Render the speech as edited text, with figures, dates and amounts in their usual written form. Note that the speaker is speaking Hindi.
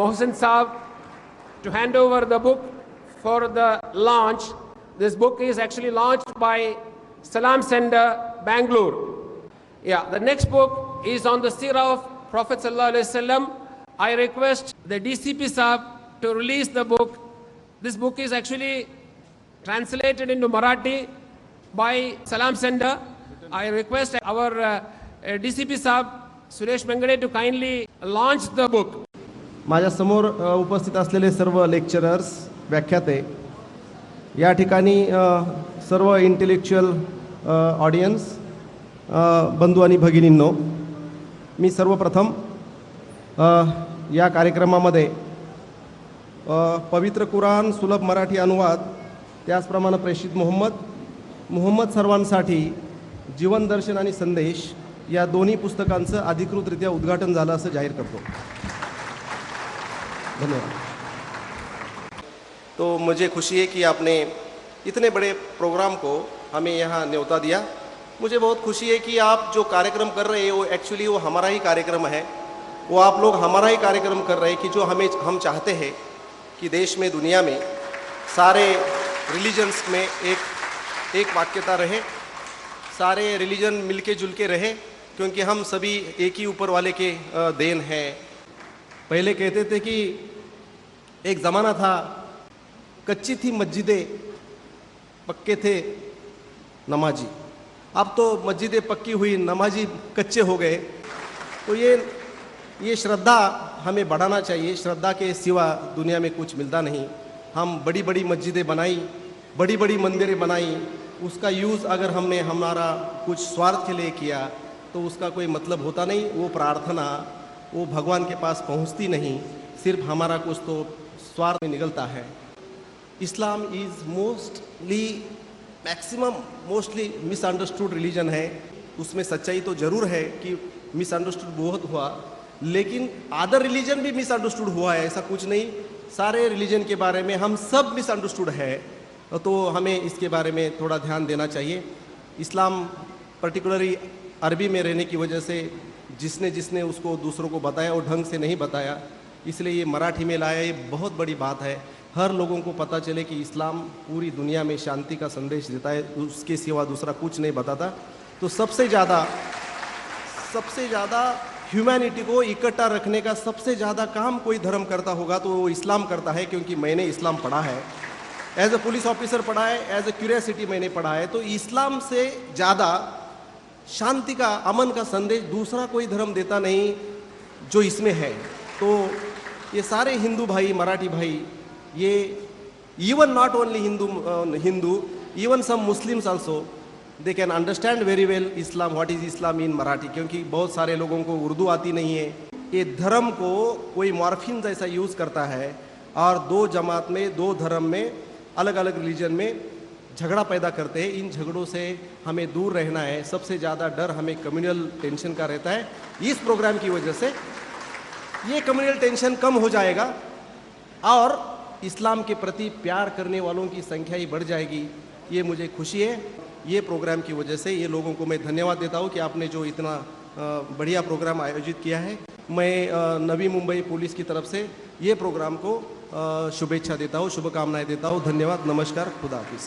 Mohsin Saab to hand over the book for the launch. This book is actually launched by Salam Center, Bangalore. Yeah, the next book is on the seerah of Prophet Sallallahu Alaihi Wasallam. I request the DCP Saab to release the book. This book is actually translated into Marathi by Salam Center. I request our DCP Saab, Suresh Mengade, to kindly launch the book. माझ्या समोर उपस्थित असलेले सर्व लेक्चरर्स, व्याख्याते, या ठिकाणी सर्व इंटेलेक्चुअल ऑडियन्स, बंधू आणि भगिनींनो, मी सर्वप्रथम या कार्यक्रमामध्ये पवित्र कुराण सुलभ मराठी अनुवाद, त्याचप्रमाणे प्रेषित मुहम्मद सर्वांसाठी जीवन दर्शन आणि संदेश या दोन्ही पुस्तकांचं अधिकृतरित्या उद्घाटन झालं असं जाहीर करतो. धन्यवाद. तो मुझे खुशी है कि आपने इतने बड़े प्रोग्राम को हमें यहाँ न्योता दिया. मुझे बहुत खुशी है कि आप जो कार्यक्रम कर रहे हैं वो एक्चुअली वो हमारा ही कार्यक्रम है. वो आप लोग हमारा ही कार्यक्रम कर रहे हैं कि जो हम चाहते हैं कि देश में, दुनिया में सारे रिलीजन्स में एक वाक्यता रहे, सारे रिलीजन मिलके जुल के रहे, क्योंकि हम सभी एक ही ऊपर वाले के देन हैं. पहले कहते थे कि एक ज़माना था, कच्ची थी मस्जिदें, पक्के थे नमाजी. अब तो मस्जिदें पक्की हुई, नमाजी कच्चे हो गए. तो ये श्रद्धा हमें बढ़ाना चाहिए. श्रद्धा के सिवा दुनिया में कुछ मिलता नहीं. हम बड़ी बड़ी मस्जिदें बनाई, बड़ी बड़ी मंदिरें बनाई, उसका यूज़ अगर हमने हमारा कुछ स्वार्थ के लिए किया तो उसका कोई मतलब होता नहीं. वो प्रार्थना वो भगवान के पास पहुंचती नहीं, सिर्फ हमारा कुछ तो स्वार्थ में निकलता है. इस्लाम इज़ मोस्टली मिसअंडरस्टूड रिलीजन है. उसमें सच्चाई तो ज़रूर है कि मिसअंडरस्टूड बहुत हुआ, लेकिन अदर रिलीजन भी मिसअंडरस्टूड हुआ है, ऐसा कुछ नहीं. सारे रिलीजन के बारे में हम सब मिसअंडरस्टूड है, तो हमें इसके बारे में थोड़ा ध्यान देना चाहिए. इस्लाम पर्टिकुलरली अरबी में रहने की वजह से जिसने उसको दूसरों को बताया वो ढंग से नहीं बताया, इसलिए ये मराठी में लाया. ये बहुत बड़ी बात है. हर लोगों को पता चले कि इस्लाम पूरी दुनिया में शांति का संदेश देता है, उसके सिवा दूसरा कुछ नहीं बताता. तो सबसे ज़्यादा ह्यूमैनिटी को इकट्ठा रखने का सबसे ज़्यादा काम कोई धर्म करता होगा तो वो इस्लाम करता है. क्योंकि मैंने इस्लाम पढ़ा है, एज ए पुलिस ऑफिसर पढ़ा है, एज ए क्यूरियोसिटी मैंने पढ़ा है. तो इस्लाम से ज़्यादा शांति का, अमन का संदेश दूसरा कोई धर्म देता नहीं जो इसमें है. तो ये सारे हिंदू भाई, मराठी भाई, ये even not only Hindu, even some Muslims also, they can understand very well Islam, what is Islam in Marathi. क्योंकि बहुत सारे लोगों को उर्दू आती नहीं है. ये धर्म को कोई मॉर्फिन जैसा यूज़ करता है और दो जमात में, दो धर्म में, अलग अलग रिलीजन में झगड़ा पैदा करते हैं. इन झगड़ों से हमें दूर रहना है. सबसे ज़्यादा डर हमें कम्युनल टेंशन का रहता है. इस प्रोग्राम की वजह से ये कम्युनल टेंशन कम हो जाएगा और इस्लाम के प्रति प्यार करने वालों की संख्या ही बढ़ जाएगी. ये मुझे खुशी है. ये प्रोग्राम की वजह से ये लोगों को मैं धन्यवाद देता हूँ कि आपने जो इतना बढ़िया प्रोग्राम आयोजित किया है. मैं नवी मुंबई पुलिस की तरफ से ये प्रोग्राम को शुभेच्छा देता हूँ, शुभकामनाएं देता हूँ. धन्यवाद. नमस्कार. खुदा हाफिज़.